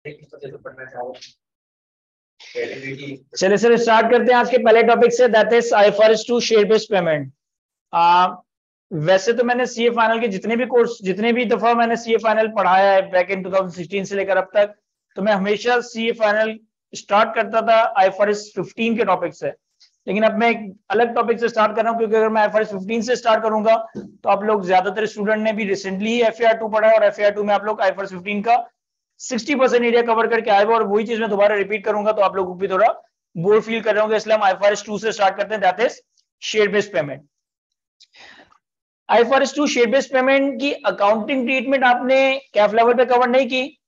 चलिए sir start करते हैं आज के पहले टॉपिक से, that is IFRS 2 share based payment. वैसे तो मैंने सीए फाइनल के जितने भी दफा मैंने सीए फाइनल पढ़ाया है बैक इन 2016 से लेकर अब तक, तो मैं हमेशा सीए फाइनल स्टार्ट करता था आईएफआरएस 15 के टॉपिक से। लेकिन अब मैं एक अलग टॉपिक से स्टार्ट कर रहा हूं, क्योंकि अगर मैं आईएफआरएस 15 से स्टार्ट करूंगा तो आप लोग ज्यादातर स्टूडेंट ने भी रिसेंटली ही एफएआर 2 पढ़ा है, और एफएआर 2 में आप लोग आईएफआरएस 15 का 60% एरिया कवर करके आए हुए, और वही चीज मैं दोबारा रिपीट करूंगा तो आप लोगों को भी थोड़ा बोर फील कर रहे होंगे। इसलिए हम आईएफआरएस 2 से स्टार्ट करते हैं, that is share based payment. IFRS 2 share based payment की अकाउंटिंग ट्रीटमेंट आपने कैफ लेवल पे कवर नहीं की,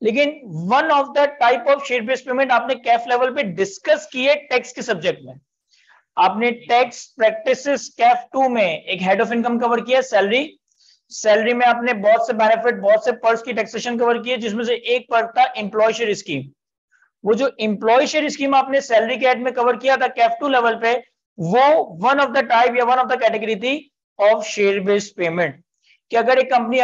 लेकिन one of the type of share based payment आपने कैफ लेवल पे डिस्कस की है टैक्स के सब्जेक्ट में। आपने टैक्स प्रैक्टिसेस कैफ 2 में एक हेड ऑफ इनकम कवर किया, सैलरी में आपने बहुत से बेनिफिट, बहुत से पर्क्स की टैक्सेशन कवर की है, जिसमें से एक पर्क था एम्प्लॉय शेयर स्कीम। वो जो एम्प्लॉय शेयर स्कीम आपने सैलरी के हेड में कवर किया था कैफ 2 लेवल पे, वो वन ऑफ द टाइप या वन ऑफ द कैटेगरी थी ऑफ शेयर बेस्ड पेमेंट। कि अगर एक कंपनी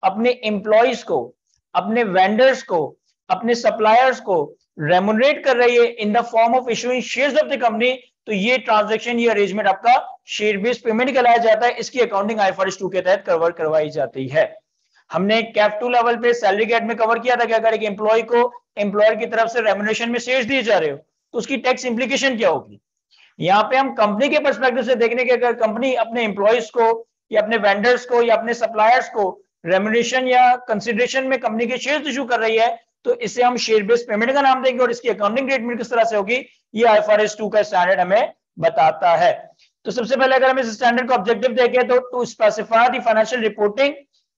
अपने एम्प्लॉयज को, अपने वेंडर्स को, अपने सप्लायर्स को रेमुनरेट कर रही है इन the form of issuing shares of the company, तो ये ट्रांजैक्शन, ये अरेंजमेंट आपका शेयर बेस्ड पेमेंट कहलाया जाता है। इसकी अकाउंटिंग आईएफआरएस 2 के तहत कवर करवाई जाती है। हमने कैफ 2 लेवल पे सैलरी के हेड में कवर किया था कि अगर एक एम्प्लॉय को एम्प्लॉयर की तरफ से रेमुनरेशन में शेयर्स दिए जा रहे हो तो उसकी टैक्स इंप्लीकेशन क्या होगी। यहाँ पे हम कंपनी के पर्सपेक्टिव से देखने के, अगर कंपनी अपने एम्प्लॉयज को या अपने वेंडर्स को या अपने सप्लायर्स को रेमुनरेशन या कंसिडरेशन में कंपनी के शेयर्स इशू कर रही है, तो इसे हम शेयर बेस्ड पेमेंट का नाम देंगे, और इसकी अकाउंटिंग ट्रीटमेंट किस तरह से होगी ये आईएफआरएस 2 का स्टैंडर्ड हमें बताता है। तो सबसे पहले अगर हम इस स्टैंडर्ड को ऑब्जेक्टिव देखें तो to specify the financial reporting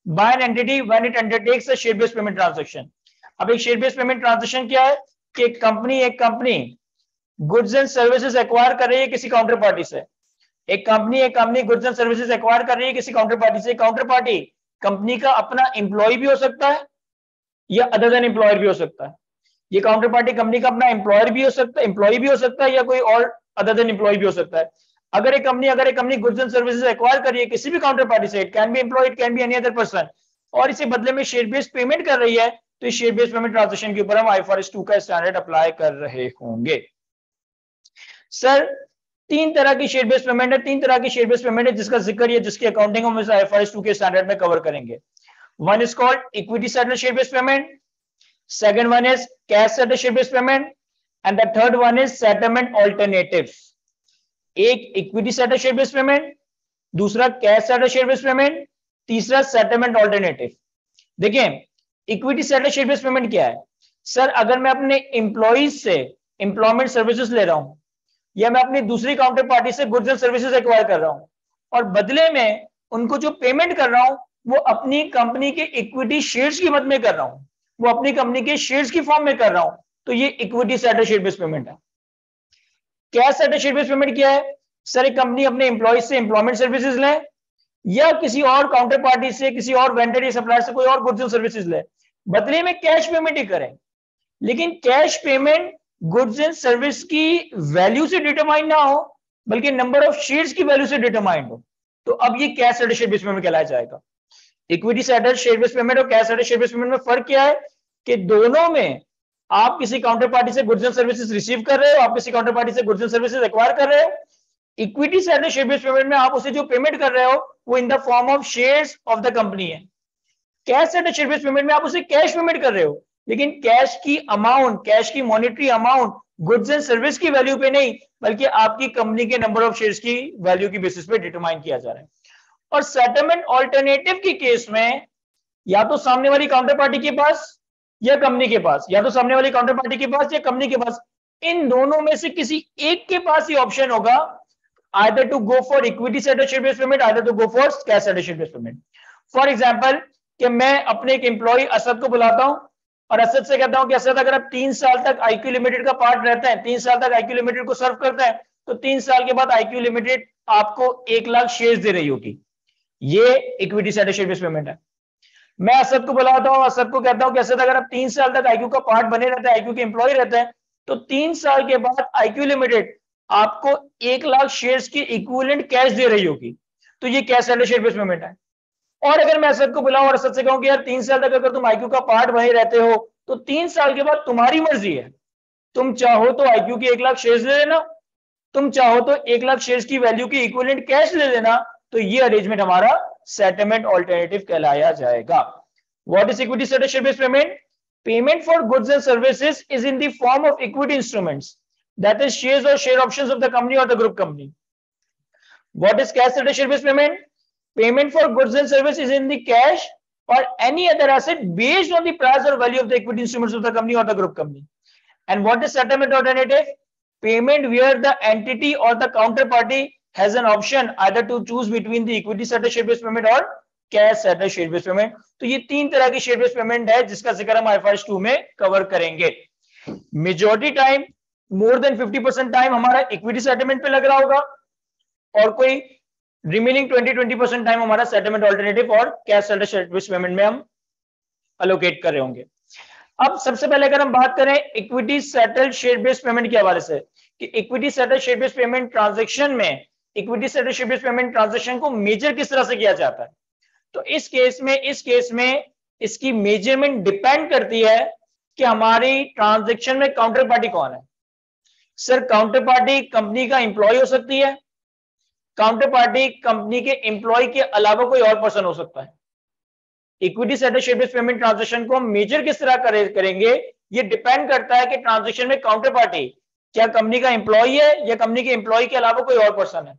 by an entity when it undertakes a share based payment transaction. अब एक शेयर बेस्ड पेमेंट ट्रांजैक्शन क्या है कि एक company goods and services acquire कर रही है किसी काउंटर पार्टी से। एक company goods and services acquire कर रही है किसी काउंटर पार्टी से। काउंटर पार्टी कंपनी का अपना एम्प्लॉय भी हो सकता है या अदर देन एम्प्लॉयर भी हो सकता है। ये काउंटर पार्टी कंपनी का अपना एम्प्लॉय भी हो सकता है या कोई और अदर देन एम्प्लॉय भी हो सकता है। अगर एक company goods and services acquire कर रही है किसी भी काउंटर पार्टी से, it can be employ, it can be any other person, और इसे बदले में शेयर बेस्ड पेमेंट कर रही है, तो इस शेयर बेस्ड पेमेंट ट्रांजैक्शन के ऊपर हम आईएफआरएस 2 का स्टैंडर्ड अप्लाई कर रहे होंगे। सर 3 तरह की शेयर बेस्ड पेमेंट है, जिसका जिक्र या जिसकी अकाउंटिंग हम इस आईएफआरएस 2 के स्टैंडर्ड में कवर करेंगे। One is called equity settled share based payment. Second one is cash settled share based payment, and the third one is settlement alternatives. एक equity settle share based payment, दूसरा cash settle share based payment, तीसरा settlement alternative. देखिए equity settle share based payment क्या है। Sir अगर मैं अपने employees से एम्प्लॉयमेंट सर्विसेज ले रहा हूं, या मैं अपनी दूसरी काउंटर पार्टी से गुड्स एंड सर्विसेज एक्वायर कर रहा हूं, और बदले में उनको जो पेमेंट कर रहा हूं वो अपनी कंपनी के इक्विटी शेयर्स की मद में कर रहा हूं, वो अपनी कंपनी के शेयर्स की फॉर्म में कर रहा हूं, तो ये equity settle share based payment है। Cash settle share based payment क्या है। सर एक कंपनी अपने एम्प्लॉयज से एम्प्लॉयमेंट सर्विसेज ले, या किसी और काउंटर पार्टी से, किसी और वेंडर या सप्लायर से कोई और गुड्स एंड सर्विसेज ले, बदले में कैश पेमेंट ही करें, लेकिन cash payment goods and service की वैल्यू से डिटरमाइन ना हो, बल्कि नंबर ऑफ शेयर्स की वैल्यू से डिटरमाइंड हो, तो अब ये cash settle share based payment कहलाया जाएगा। Equity settle share based payment और cash settle share based payment में फर्क क्या है कि दोनों में आप किसी काउंटर पार्टी से गुड्स एंड सर्विसेज रिसीव कर रहे हो, आप किसी काउंटर पार्टी से गुड्स एंड सर्विसेज एक्वायर कर रहे हो। Equity settle share based payment में आप उसे जो पेमेंट कर रहे हो वो in the form of shares of the company है। Cash settle share based payment में आप उसे कैश पेमेंट कर रहे हो, लेकिन कैश की अमाउंट, कैश की monetary amount goods and service की वैल्यू पे नहीं, बल्कि आपकी कंपनी के नंबर ऑफ शेयर्स की वैल्यू की बेसिस पे डिटरमाइन किया जा रहा है। और सेटलमेंट ऑल्टरनेटिव के केस में या तो सामने वाली काउंटर पार्टी के पास या कंपनी के पास, या तो सामने वाली काउंटर पार्टी के पास या कंपनी के पास, इन दोनों में से किसी एक के पास ही ऑप्शन होगा either to go for equity settled share based payment, either to go for cash settled share based payment. For example कि मैं अपने एक एम्प्लॉय असद को बुलाता हूं और असद से कहता हूं कि असद अगर आप 3 साल तक आईक्यू लिमिटेड का पार्ट रहते हैं, 3 साल तक आईक्यू लिमिटेड को सर्व करते हैं, तो 3 साल के बाद आईक्यू लिमिटेड आपको 1 लाख शेयर्स दे रही होगी। ये equity settle share based payment है। मैं असद को बुलाता हूं, असद को कहता हूं कि असद अगर आप 3 साल तक आईक्यू का पार्ट बने रहते हैं, आईक्यू के एम्प्लॉय रहते हैं, तो 3 साल के बाद आईक्यू लिमिटेड आपको 1 लाख शेयर्स की इक्विवेलेंट कैश दे रही होगी, तो ये cash settle share based payment है। और अगर मैं असद को बुलाऊं और असद से कहूं कि यार 3 साल तक अगर तुम आईक्यू का पार्ट बने रहते हो तो 3 साल के बाद तुम्हारी मर्जी है, तुम चाहो तो IQ की 1 लाख शेयर्स ले लेना, तुम चाहो तो 1 लाख शेयर्स की वैल्यू की इक्विवेलेंट कैश ले लेना। तो ये अरेंजमेंट हमारा सेटलमेंट ऑल्टरनेटिव कहलाया जाएगा। What is equity settle share based payment? Payment for goods and services is in the form of equity instruments, that is shares और share options of the company और the group company. What is cash settled share based payment? Payment for goods and services is in the cash or any other asset based on the price or value of the equity instruments of the company or the group company. And what is settlement alternative? Payment where the entity or the counterparty has an option either to choose between the equity settled share based payment or cash settled share based payment. तो ये 3 तरह की share based payment है जिसका जिक्र हम IFRS 2 में cover करेंगे। Majority time, more than 50% time हमारा इक्विटी सेटलमेंट पे लग रहा होगा और कोई रिमेनिंग 20% टाइम हमारा सेटलमेंट ऑल्टरनेटिव और cash settled share based payment में हम अलोकेट कर रहे होंगे। अब सबसे पहले अगर हम बात करें equity settled share based payment के हवाले से कि equity settled share based payment transaction में equity settled share based payment transaction को मेजर किस तरह से किया जाता है, तो इस केस में इसकी मेजरमेंट डिपेंड करती है कि हमारी ट्रांजैक्शन में काउंटर पार्टी कौन है। सर काउंटर पार्टी कंपनी का एम्प्लॉय हो सकती है, काउंटर पार्टी कंपनी के एम्प्लॉय के अलावा कोई और पर्सन हो सकता है। Equity settled share based payment transaction को मेजर किस तरह करेंगे, ये डिपेंड करता है कि ट्रांजैक्शन में काउंटर पार्टी क्या कंपनी का एम्प्लॉय है या कंपनी के एम्प्लॉय के अलावा कोई और पर्सन है।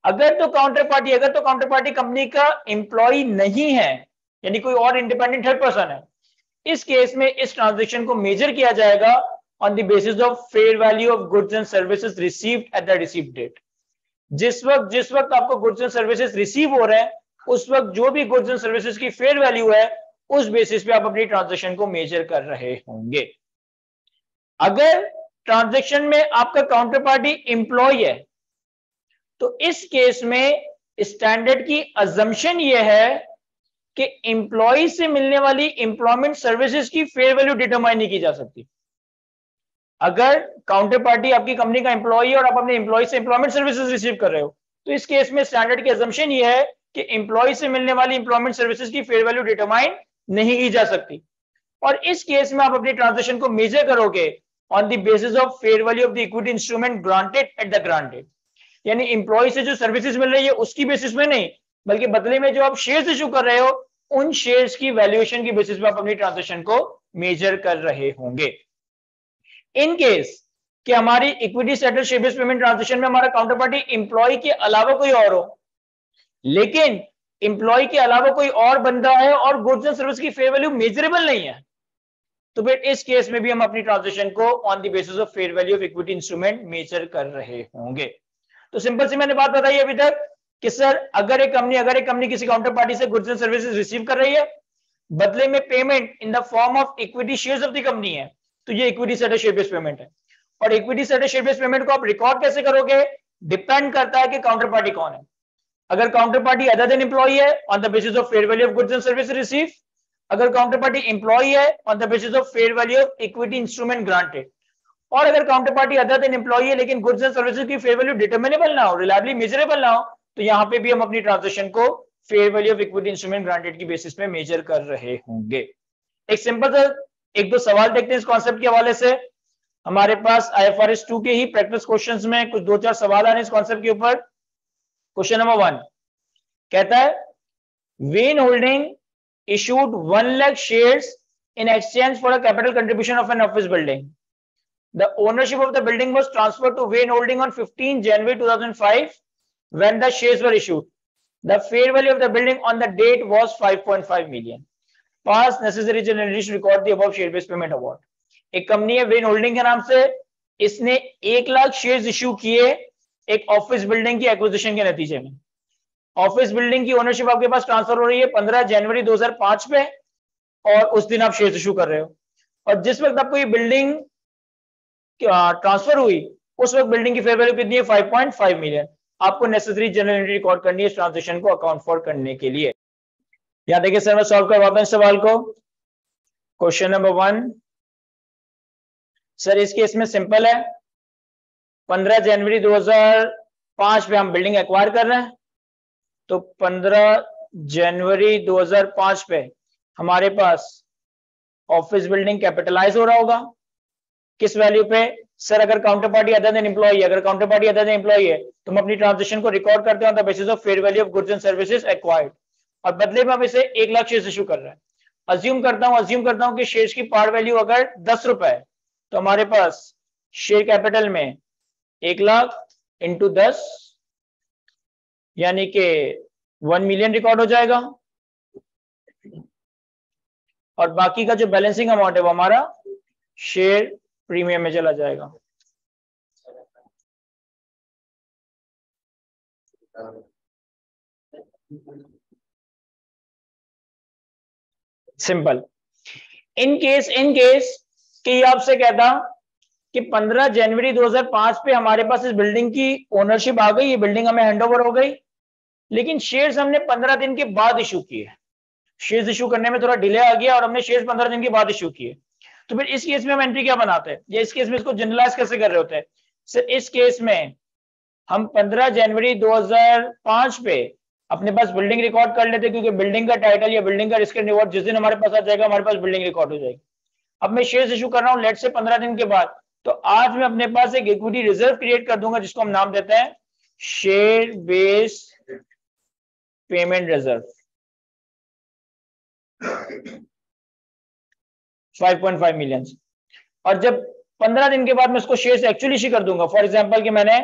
अगर तो काउंटर पार्टी कंपनी का एम्प्लॉय नहीं है, यानी कोई और इंडिपेंडेंट थर्ड पर्सन है, इस केस में इस ट्रांजैक्शन को मेजर किया जाएगा on the basis of fair value of goods and services received at the received date. जिस वक्त आपको गुड्स एंड सर्विसेज रिसीव हो रहे हैं उस वक्त जो भी गुड्स एंड सर्विसेज की फेयर वैल्यू है उस बेसिस पे आप अपनी ट्रांजैक्शन को मेजर कर रहे होंगे। अगर ट्रांजैक्शन में आपका काउंटर पार्टी एम्प्लॉय है तो इस केस में स्टैंडर्ड की अजम्पशन यह है कि एम्प्लॉय से मिलने वाली एम्प्लॉयमेंट सर्विसेज की फेयर वैल्यू डिटरमाइन नहीं की जा सकती। अगर काउंटर पार्टी आपकी कंपनी का एम्प्लॉय है और आप अपने एम्प्लॉय से एम्प्लॉयमेंट सर्विसेज रिसीव कर रहे हो तो इस केस में स्टैंडर्ड की अजम्पशन ये है कि एम्प्लॉय से मिलने वाली एम्प्लॉयमेंट सर्विसेज की फेयर वैल्यू डिटरमाइन नहीं की जा सकती। और इस केस में आप अपनी ट्रांजैक्शन को मेजर करोगे on the basis of fair value of the equity instrument granted at the grant date, यानी एम्प्लॉय से जो सर्विसेज मिल रही है उसकी बेसिस में नहीं, बल्कि बदले में जो आप शेयर्स इशू कर रहे हो उन शेयर्स की वैल्यूएशन की बेसिस पे आप अपनी ट्रांजैक्शन को मेजर कर रहे होंगे। इन केस कि हमारी equity settled share based payment transaction में हमारा काउंटर पार्टी एम्प्लॉय के अलावा कोई और हो, लेकिन एम्प्लॉय के अलावा कोई और बंदा है और गुड्स एंड सर्विस की फेयर वैल्यू मेजरेबल नहीं है, तो फिर इस केस में भी हम अपनी ट्रांजैक्शन को on the basis of fair value of equity instrument major कर रहे होंगे। तो सिंपल सी मैंने बात बताई अभी तक कि सर अगर एक कंपनी किसी काउंटर पार्टी से गुड्स एंड सर्विसेज रिसीव कर रही है, बदले में payment in the form of equity shares of the company है, तो ये equity settled share based payment है। और equity settled share based payment को आप रिकॉर्ड कैसे करोगे, डिपेंड करता है कि काउंटर पार्टी कौन है। अगर counter party other than employ है on the basis of fair value of goods and services receive, अगर काउंटर पार्टी एम्प्लॉय है on the basis of fair value of equity instrument granted, और अगर counter party other than employ है लेकिन goods and services की fair value determinable ना हो, reliably measurable ना हो, तो यहां पे भी हम अपनी ट्रांजैक्शन को fair value of equity instrument granted की बेसिस पे मेजर कर रहे होंगे। एक सिंपल सा एक दो सवाल देखते हैं इस कॉन्सेप्ट के हवाले से। हमारे पास IFRS 2 के ही प्रैक्टिस क्वेश्चंस में कुछ 2-4 सवाल आ रहे हैं इस कॉन्सेप्ट के ऊपर। क्वेश्चन नंबर 1 कहता है when holding issued 1 lakh shares in exchange for a capital contribution of an office building. The ownership of the building was transferred to Wayne Holding on 15 January 2005 when the shares were issued. The fair value of the building on the date was 5.5 million. Pass necessary general entries to record the above share based payment award. एक company है when holding के नाम से, इसने 1 lakh shares issue किए एक office building की acquisition के नतीजे में। ऑफिस बिल्डिंग की ओनरशिप आपके पास ट्रांसफर हो रही है 15 जनवरी 2005 पे और उस दिन आप शेयर्स इशू कर रहे हो, और जिस वक्त आपको ये बिल्डिंग ट्रांसफर हुई उस वक्त बिल्डिंग की फेयर वैल्यू कितनी है 5.5 मिलियन। आपको नेसेसरी जनरल एंट्री रिकॉर्ड करनी है इस ट्रांजैक्शन को अकाउंट फॉर करने के लिए। यहां देखिए सर मैं सॉल्व करवाता हूं इस सवाल को। क्वेश्चन नंबर 1 सर इस केस में सिंपल है, 15 जनवरी 2005 पे हम बिल्डिंग एक्वायर कर रहे हैं, तो 15 जनवरी 2005 पे हमारे पास ऑफिस बिल्डिंग कैपिटलाइज हो रहा होगा किस वैल्यू पे? सर अगर counter party other than employ, अगर counter party other than employ है तो हम अपनी ट्रांजेक्शन को रिकॉर्ड करते हैं on the basis of fair value of goods and services acquired, और बदले में हम इसे 1 लाख शेयर इशू कर रहे हैं। अज्यूम करता हूं कि शेयर्स की पार वैल्यू अगर 10 रुपए है तो हमारे पास शेयर कैपिटल में 1 लाख इंटू 10 यानी कि 1 मिलियन रिकॉर्ड हो जाएगा, और बाकी का जो बैलेंसिंग अमाउंट है वो हमारा शेयर प्रीमियम में चला जाएगा। सिंपल। इन केस कि आपसे कहता कि 15 जनवरी 2005 पे हमारे पास इस बिल्डिंग की ओनरशिप आ गई, ये बिल्डिंग हमें हैंडओवर हो गई, लेकिन शेयर्स हमने 15 दिन के बाद इशू किए। शेयर्स इशू करने में थोड़ा डिले आ गया और हमने शेयर्स 15 दिन के बाद इशू किए, तो फिर इस केस में हम एंट्री क्या बनाते हैं, या इस केस में इसको जनरलाइज कैसे कर रहे होते हैं? सर इस केस में हम 15 जनवरी 2005 पे अपने पास बिल्डिंग रिकॉर्ड कर लेते, क्योंकि बिल्डिंग का टाइटल या बिल्डिंग का रिस्क एंड रिवॉर्ड जिस दिन हमारे पास आ जाएगा हमारे पास बिल्डिंग रिकॉर्ड हो जाएगी। अब मैं शेयर्स इशू कर रहा हूं लेट से 15 दिन के बाद, तो आज मैं अपने पास एक इक्विटी रिजर्व क्रिएट कर दूंगा जिसको हम नाम देते हैं share based payment reserve 5.5 million. और जब 15 दिन के बाद मैं इसको शेयर्स एक्चुअली इशू कर दूंगा, फॉर एग्जांपल कि मैंने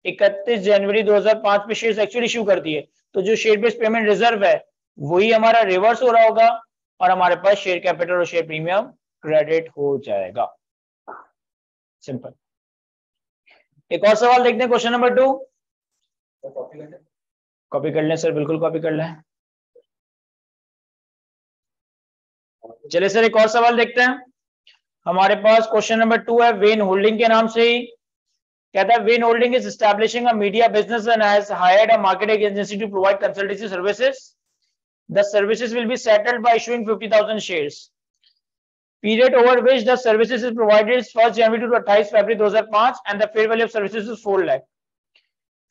31 जनवरी 2005 पे शेयर्स एक्चुअली इशू कर दिए, तो जो शेयर बेस्ड पेमेंट रिजर्व है वही हमारा रिवर्स हो रहा होगा और हमारे पास शेयर कैपिटल और शेयर प्रीमियम क्रेडिट हो जाएगा। सिंपल। एक और सवाल देखते हैं, क्वेश्चन नंबर 2। कॉपी कर लें सर, बिल्कुल कॉपी कर लें। चलिए सर एक और सवाल देखते हैं। हमारे पास क्वेश्चन नंबर 2 है वेन होल्डिंग के नाम से ही। कहता है when holding is establishing a media business and has hired a marketing agency to provide consultancy services. The services will be settled by issuing 50,000 shares. Period over which the services is provided is 1st January to 28 February 2005 and the fair value of services is 4 lakh.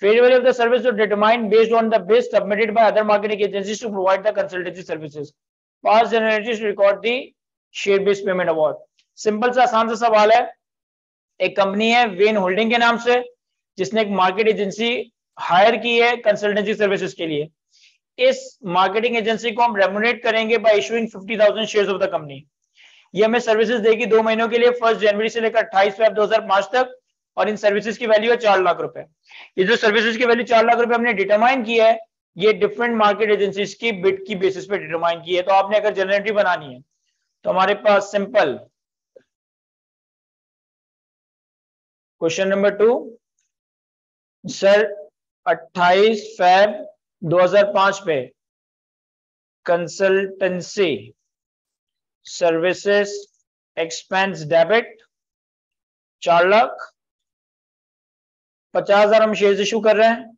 Fair value of the service is determined based on the bids submitted by other marketing agencies to provide the consultancy services. Past generations record the share based payment award. Simple सा आसान सा सवाल है। एक company है when holding के नाम से जिसने एक मार्केट एजेंसी हायर की है कंसल्टेंसी सर्विसेज के लिए। इस मार्केटिंग एजेंसी को हम रेम्यूनरेट करेंगे bye issuing 50,000 shares of the company. ये हमें सर्विसेज देगी 2 महीनों के लिए, 1 जनवरी से लेकर 28 फरवरी 2005 तक, और इन सर्विसेज की वैल्यू है 4 लाख रुपए। ये जो सर्विसेज की वैल्यू 4 लाख रुपए हमने डिटरमाइन की है ये डिफरेंट मार्केट एजेंसीज की बिड की बेसिस पे डिटरमाइन की है। तो आपने अगर जनरेटरी बनानी है तो हमारे पास सिंपल क्वेश्चन नंबर 2 सर 28 फरवरी 2005 पे consultancy services expense debit 4 lakh, 50,000 हम शेयर्स इशू कर रहे हैं,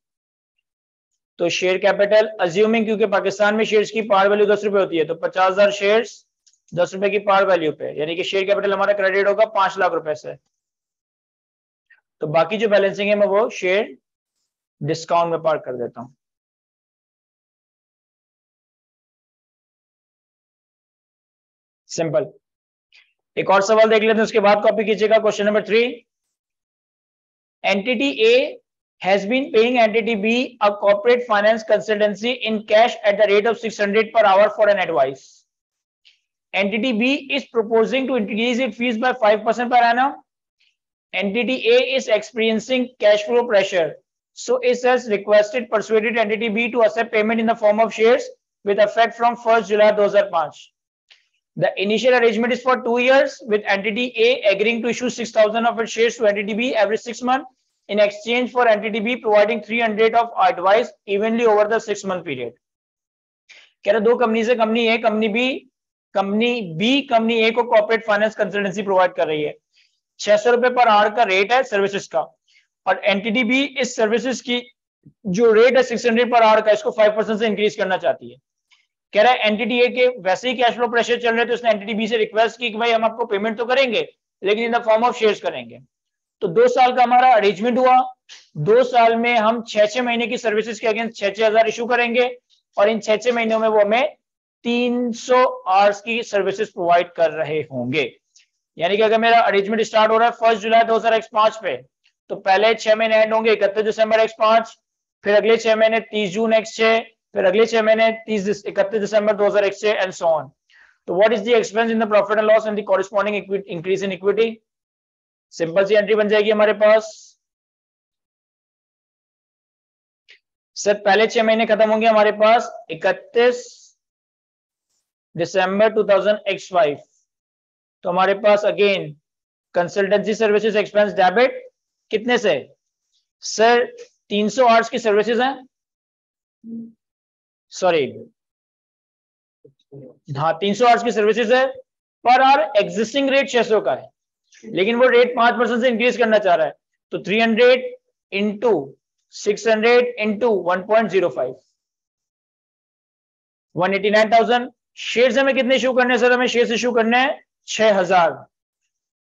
तो शेयर कैपिटल अज्यूमिंग क्योंकि पाकिस्तान में शेयर्स की पार वैल्यू 10 रुपए होती है तो 50,000 शेयर्स 10 रुपए की पार वैल्यू पे, यानी कि शेयर कैपिटल हमारा क्रेडिट होगा 5 लाख रुपए से। तो बाकी जो बैलेंसिंग है मैं वो शेयर डिस्काउंट में पार कर देता हूं। सिंपल। एक और सवाल देख लेते हैं उसके बाद कॉपी कीजिएगा। Question number 3, entity A has been paying entity B a corporate finance consultancy in cash at the rate of 600 per hour for an advice. Entity B is proposing to increase its fees by 5% per annum. Entity A is experiencing cash flow pressure, so it has persuaded entity B to accept payment in the form of shares with effect from 1st July 2005. The initial arrangement is for 2 years, with entity A agreeing to issue 6,000 of its shares to entity B every 6 months in exchange for entity B providing 300 of advice evenly over the 6-month period. कह रहे दो company से company ए company B company ए को corporate finance consultancy provide कर रही है। 600 रुपए per hour का रेट है सर्विसेज का, और एंटिटी बी इस सर्विसेज की जो रेट है 600 पर आवर का इसको 5% से इंक्रीज करना चाहती है। कह रहा है एंटिटी ए के वैसे ही कैश फ्लो प्रेशर चल रहे तो उसने एंटिटी बी से रिक्वेस्ट की कि भाई हम आपको पेमेंट तो करेंगे लेकिन इन द फॉर्म ऑफ शेयर्स करेंगे। तो 2 साल का हमारा अरेंजमेंट हुआ। 2 साल में हम 6-6 महीने की सर्विसेज के अगेंस्ट 6-6 हजार इशू करेंगे और इन 6-6 महीनों में वो हमें 300 आवर्स की सर्विसेज प्रोवाइड कर रहे होंगे। यानी कि अगर मेरा अरेंजमेंट स्टार्ट हो रहा है 1 जुलाई 2005 पे, तो पहले 6 महीने एंड होंगे 31 दिसंबर x5, फिर अगले 6 महीने 30 जून x6, फिर अगले 6 महीने 31 दिसंबर 2006 एंड सो ऑन। तो what is the expense in the profit and loss and the corresponding increase in equity? Simple सी एंट्री बन जाएगी हमारे पास। सर पहले 6 महीने खत्म होंगे हमारे पास 31 दिसंबर 2005, तो हमारे पास again consultancy services expense debit कितने से? सर 300 आवर्स की सर्विसेज हैं, सॉरी हाँ 300 आवर्स की सर्विसेज है, पर आवर एग्जिस्टिंग रेट 600 का है, लेकिन वो रेट 5% से इंक्रीज करना चाह रहा है, तो 300 इंटू 600 इंटू 1.05 189,000। शेयर्स हमें कितने इशू करने हैं सर? हमें शेयर्स इशू करने हैं 6000,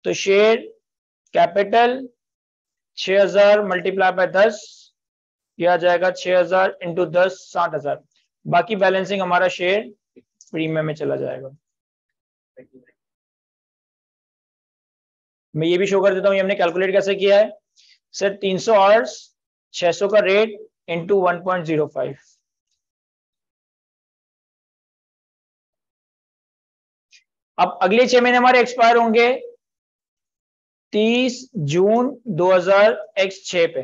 तो शेयर कैपिटल 6000 मल्टीप्लाई बाय 10 किया जाएगा 6000 इंटू 10 60,000। बाकी बैलेंसिंग हमारा शेयर प्रीमियम में चला जाएगा। मैं ये भी शो कर देता हूं, ये हमने कैलकुलेट कैसे किया है सर। 300 आवर्स 600 का रेट इंटू 1.05। अब अगले 6 महीने हमारे एक्सपायर होंगे 30 जून 2006 पे,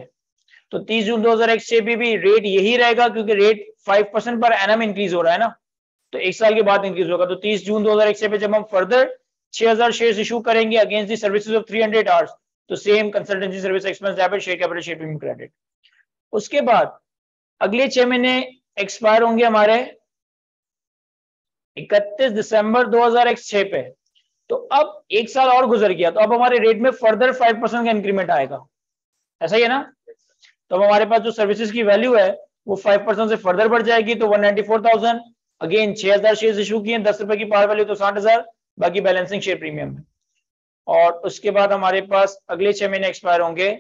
तो 30 जून 2006 पे भी रेट यही रहेगा, क्योंकि रेट 5% पर एनम इंक्रीज हो रहा है ना, तो एक साल के बाद इंक्रीज होगा। तो 30 जून 2006 पे जब हम फर्दर 6000 शेयर्स इशू करेंगे against the services of 300 hours, तो same consultancy service expense debit, share capital, share premium credit. उसके बाद अगले 6 महीने एक्सपायर होंगे हमारे 31 दिसंबर 2006 पे, तो अब एक साल और गुजर गया, तो अब हमारे रेट में फर्दर 5% का इंक्रीमेंट आएगा, ऐसा ही है ना। तो अब हमारे पास जो सर्विसेज की वैल्यू है वो 5% से फर्दर बढ़ जाएगी, तो 194,000। अगेन 6000 शेयर इशू किए, 10 रुपए की पार वैल्यू, तो 60,000, बाकी बैलेंसिंग शेयर प्रीमियम है। और उसके बाद हमारे पास अगले 6 महीने एक्सपायर होंगे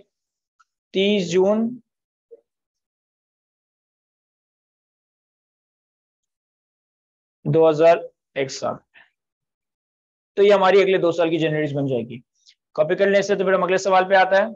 30 जून 2001। तो ये हमारी अगले 2 साल की जनरेट बन जाएगी। कॉपी कर लें इससे, तो फिर हम अगले सवाल पे आता है।